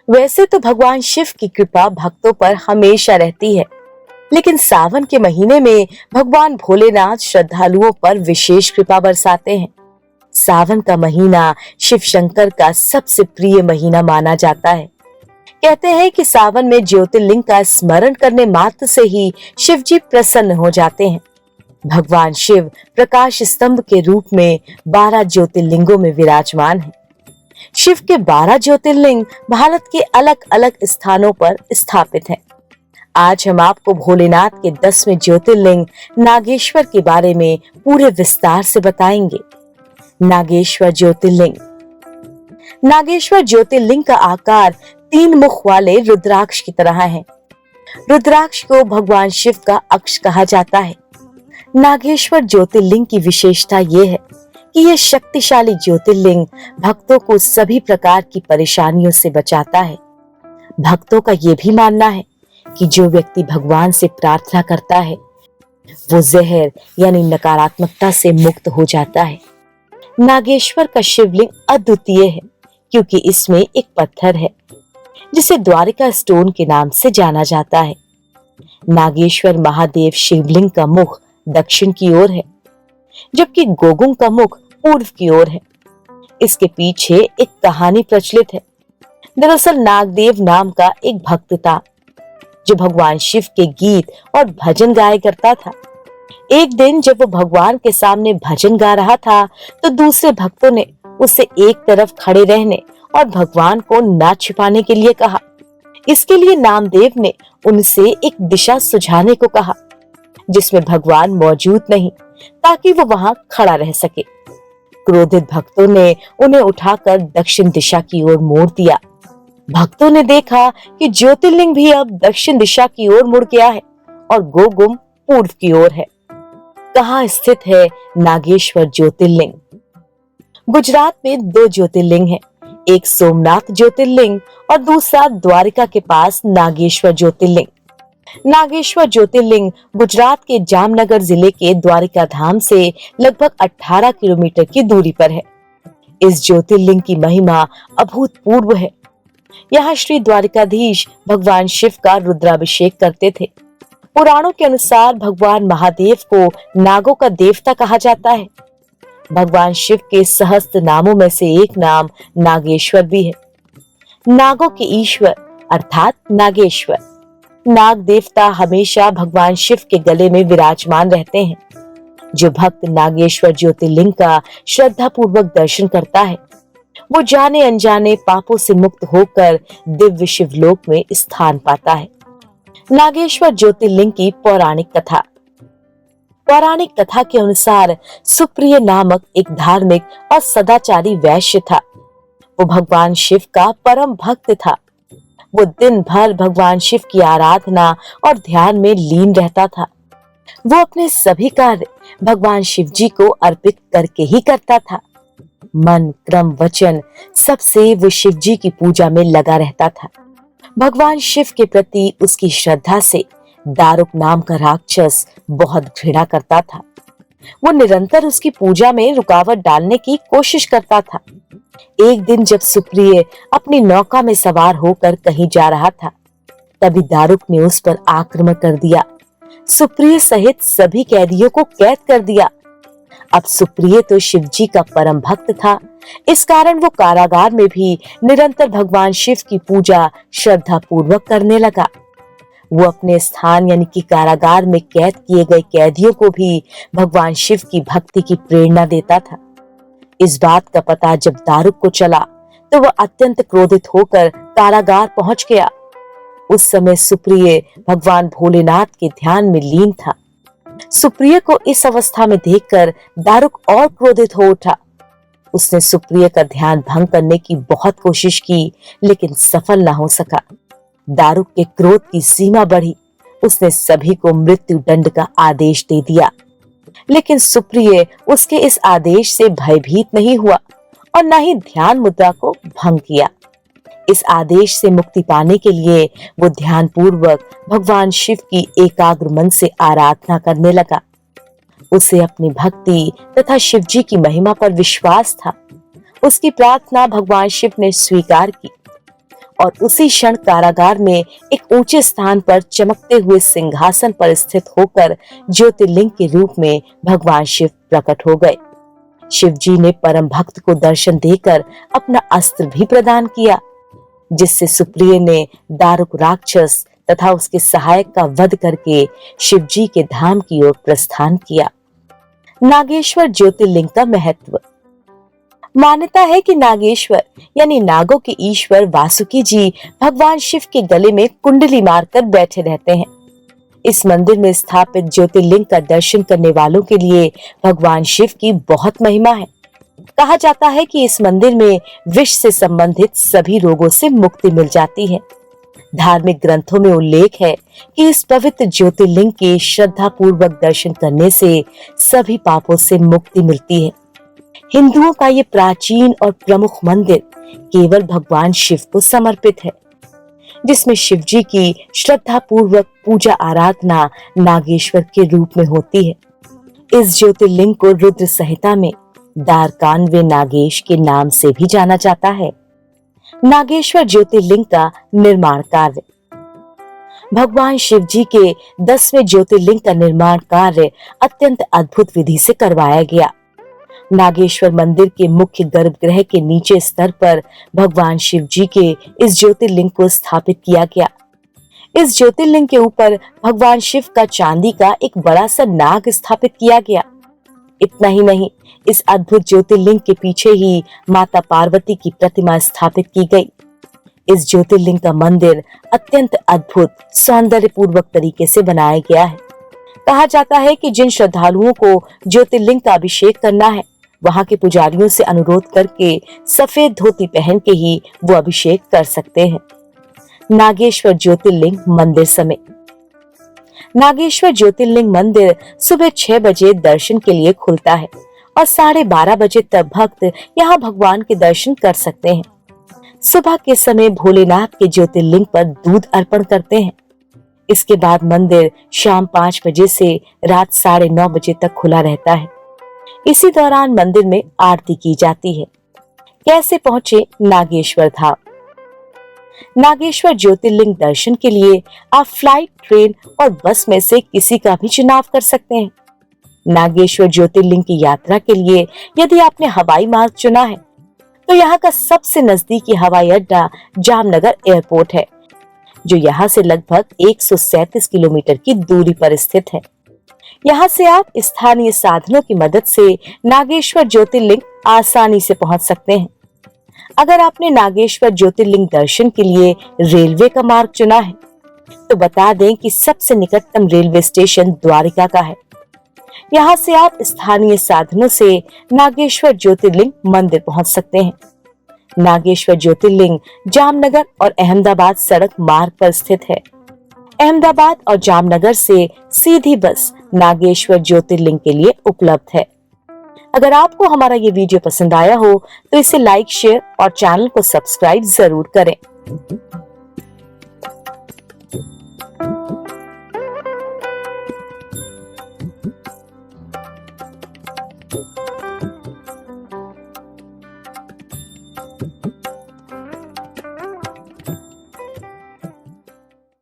वैसे तो भगवान शिव की कृपा भक्तों पर हमेशा रहती है, लेकिन सावन के महीने में भगवान भोलेनाथ श्रद्धालुओं पर विशेष कृपा बरसाते हैं। सावन का महीना शिव शंकर का सबसे प्रिय महीना माना जाता है। कहते हैं कि सावन में ज्योतिर्लिंग का स्मरण करने मात्र से ही शिव जी प्रसन्न हो जाते हैं। भगवान शिव प्रकाश स्तंभ के रूप में 12 ज्योतिर्लिंगों में विराजमान हैं। शिव के 12 ज्योतिर्लिंग भारत के अलग अलग स्थानों पर स्थापित हैं। आज हम आपको भोलेनाथ के 10वें ज्योतिर्लिंग नागेश्वर के बारे में पूरे विस्तार से बताएंगे। नागेश्वर ज्योतिर्लिंग। नागेश्वर ज्योतिर्लिंग का आकार 3 मुख वाले रुद्राक्ष की तरह है। रुद्राक्ष को भगवान शिव का अक्ष कहा जाता है। नागेश्वर ज्योतिर्लिंग की विशेषता ये है कि यह शक्तिशाली ज्योतिर्लिंग भक्तों को सभी प्रकार की परेशानियों से बचाता है। भक्तों का ये भी मानना है कि जो व्यक्ति भगवान से प्रार्थना करता है वो जहर यानी नकारात्मकता से मुक्त हो जाता है। नागेश्वर का शिवलिंग अद्वितीय है क्योंकि इसमें एक पत्थर है जिसे द्वारिका स्टोन के नाम से जाना जाता है। नागेश्वर महादेव शिवलिंग का मुख दक्षिण की ओर है, जबकि गोगुंग का मुख पूर्व की ओर है। इसके पीछे एक कहानी प्रचलित है। दरअसल नागदेव नाम का एक भक्त था जो भगवान शिव के गीत और भजन गाया करता था। एक दिन जब वो भगवान के सामने भजन गा रहा था तो दूसरे भक्तों ने उसे एक तरफ खड़े रहने और भगवान को ना छिपाने के लिए कहा। इसके लिए नामदेव ने उनसे एक दिशा सुझाने को कहा जिसमें भगवान मौजूद नहीं, ताकि वो वहां खड़ा रह सके। क्रोधित भक्तों ने उन्हें उठाकर दक्षिण दिशा की ओर मोड़ दिया। भक्तों ने देखा कि ज्योतिर्लिंग भी अब दक्षिण दिशा की ओर मुड़ गया है और गोगुम पूर्व की ओर है। कहाँ स्थित है नागेश्वर ज्योतिर्लिंग? गुजरात में 2 ज्योतिर्लिंग हैं, एक सोमनाथ ज्योतिर्लिंग और दूसरा द्वारिका के पास नागेश्वर ज्योतिर्लिंग। नागेश्वर ज्योतिर्लिंग गुजरात के जामनगर जिले के द्वारिका धाम से लगभग 18 किलोमीटर की दूरी पर है। इस ज्योतिर्लिंग की महिमा अभूतपूर्व है। यहाँ श्री द्वारिकाधीश भगवान शिव का रुद्राभिषेक करते थे। पुराणों के अनुसार भगवान महादेव को नागों का देवता कहा जाता है। भगवान शिव के सहस्त्र नामों में से एक नाम नागेश्वर भी है। नागों के ईश्वर अर्थात नागेश्वर। नाग देवता हमेशा भगवान शिव के गले में विराजमान रहते हैं। जो भक्त नागेश्वर ज्योतिर्लिंग का श्रद्धा पूर्वक दर्शन करता है वो जाने अनजाने पापों से मुक्त होकर दिव्य शिवलोक में स्थान पाता है। नागेश्वर ज्योतिर्लिंग की पौराणिक कथा। पौराणिक कथा के अनुसार सुप्रिय नामक एक धार्मिक और सदाचारी वैश्य था। वो भगवान शिव का परम भक्त था। वो दिन भर भगवान शिव की आराधना और ध्यान में लीन रहता था। वो अपने सभी कार्य भगवान शिव जी को अर्पित करके ही करता था। मन, क्रम, वचन सबसे वो शिव जी की पूजा में लगा रहता था। भगवान शिव के प्रति उसकी श्रद्धा से दारुक नाम का राक्षस बहुत घृणा करता था। वो निरंतर उसकी पूजा में रुकावट डालने की कोशिश करता था। एक दिन जब सुप्रिय अपनी नौका में सवार होकर कहीं जा रहा था, तभी दारुक ने उस पर आक्रमण कर दिया। सुप्रिय सहित सभी कैदियों को कैद कर दिया। अब सुप्रिय तो शिव जी का परम भक्त था, इस कारण वो कारागार में भी निरंतर भगवान शिव की पूजा श्रद्धा पूर्वक करने लगा। वो अपने स्थान यानी कि कारागार में कैद किए गए कैदियों को भी भगवान शिव की भक्ति की प्रेरणा देता था। इस बात का पता जब दारुक को चला तो वह अत्यंत क्रोधित होकर कारागार पहुंच गया। उस समय सुप्रिय भगवान भोलेनाथ के ध्यान में लीन था। सुप्रिय को इस अवस्था में देखकर दारुक और क्रोधित हो उठा। उसने सुप्रिय का ध्यान भंग करने की बहुत कोशिश की, लेकिन सफल न हो सका। दारुक के क्रोध की सीमा बढ़ी। उसने सभी को मृत्यु दंड का आदेश दे दिया, लेकिन सुप्रिय उसके इस आदेश से भयभीत नहीं हुआ और न ही ध्यान मुद्रा को भंग किया। इस आदेश से मुक्ति पाने के लिए वो ध्यान पूर्वक भगवान शिव की एकाग्र मन से आराधना करने लगा। उसे अपनी भक्ति तथा शिव जी की महिमा पर विश्वास था। उसकी प्रार्थना भगवान शिव ने स्वीकार की और उसी क्षण कारागार में एक ऊंचे स्थान पर चमकते हुए सिंहासन पर स्थित होकर ज्योतिर्लिंग के रूप में भगवान शिव प्रकट हो गए। शिव जी ने परम भक्त को दर्शन देकर अपना अस्त्र भी प्रदान किया, जिससे सुप्रिय ने दारुक राक्षस तथा उसके सहायक का वध करके शिव जी के धाम की ओर प्रस्थान किया। नागेश्वर ज्योतिर्लिंग का महत्व। मान्यता है कि नागेश्वर यानी नागों के ईश्वर वासुकी जी भगवान शिव के गले में कुंडली मारकर बैठे रहते हैं। इस मंदिर में स्थापित ज्योतिर्लिंग का दर्शन करने वालों के लिए भगवान शिव की बहुत महिमा है। कहा जाता है कि इस मंदिर में विष से संबंधित सभी रोगों से मुक्ति मिल जाती है। धार्मिक ग्रंथों में उल्लेख है कि इस पवित्र ज्योतिर्लिंग के श्रद्धा पूर्वक दर्शन करने से सभी पापों से मुक्ति मिलती है। हिंदुओं का ये प्राचीन और प्रमुख मंदिर केवल भगवान शिव को समर्पित है, जिसमें शिव जी की श्रद्धा पूर्वक पूजा आराधना नागेश्वर के रूप में होती है। इस ज्योतिर्लिंग को रुद्र संहिता में दारकान्वे नागेश के नाम से भी जाना जाता है। नागेश्वर ज्योतिर्लिंग का निर्माण कार्य। भगवान शिव जी के 10वें ज्योतिर्लिंग का निर्माण कार्य अत्यंत अद्भुत विधि से करवाया गया। नागेश्वर मंदिर के मुख्य गर्भगृह के नीचे स्तर पर भगवान शिव जी के इस ज्योतिर्लिंग को स्थापित किया गया। इस ज्योतिर्लिंग के ऊपर भगवान शिव का चांदी का एक बड़ा सा नाग स्थापित किया गया। इतना ही नहीं, इस अद्भुत ज्योतिर्लिंग के पीछे ही माता पार्वती की प्रतिमा स्थापित की गई। इस ज्योतिर्लिंग का मंदिर अत्यंत अद्भुत सौंदर्यपूर्वक तरीके से बनाया गया है। कहा जाता है कि जिन श्रद्धालुओं को ज्योतिर्लिंग का अभिषेक करना है, वहां के पुजारियों से अनुरोध करके सफेद धोती पहन के ही वो अभिषेक कर सकते हैं। नागेश्वर ज्योतिर्लिंग मंदिर समय। नागेश्वर ज्योतिर्लिंग मंदिर सुबह 6 बजे दर्शन के लिए खुलता है और 12:30 बजे तक भक्त यहाँ भगवान के दर्शन कर सकते हैं। सुबह के समय भोलेनाथ के ज्योतिर्लिंग पर दूध अर्पण करते हैं। इसके बाद मंदिर शाम 5 बजे से रात 9:30 बजे तक खुला रहता है। इसी दौरान मंदिर में आरती की जाती है। कैसे पहुंचे नागेश्वर धाम? नागेश्वर ज्योतिर्लिंग दर्शन के लिए आप फ्लाइट, ट्रेन और बस में से किसी का भी चुनाव कर सकते हैं। नागेश्वर ज्योतिर्लिंग की यात्रा के लिए यदि आपने हवाई मार्ग चुना है, तो यहाँ का सबसे नजदीकी हवाई अड्डा जामनगर एयरपोर्ट है, जो यहाँ से लगभग 137 किलोमीटर की दूरी पर स्थित है। यहाँ से आप स्थानीय साधनों की मदद से नागेश्वर ज्योतिर्लिंग आसानी से पहुंच सकते हैं। अगर आपने नागेश्वर ज्योतिर्लिंग दर्शन के लिए रेलवे का मार्ग चुना है, तो बता दें कि सबसे निकटतम रेलवे स्टेशन द्वारिका का है। यहाँ से आप स्थानीय साधनों से नागेश्वर ज्योतिर्लिंग मंदिर पहुंच सकते हैं। नागेश्वर ज्योतिर्लिंग जामनगर और अहमदाबाद सड़क मार्ग पर स्थित है। अहमदाबाद और जामनगर से सीधी बस नागेश्वर ज्योतिर्लिंग के लिए उपलब्ध है। अगर आपको हमारा ये वीडियो पसंद आया हो, तो इसे लाइक, शेयर और चैनल को सब्सक्राइब जरूर करें।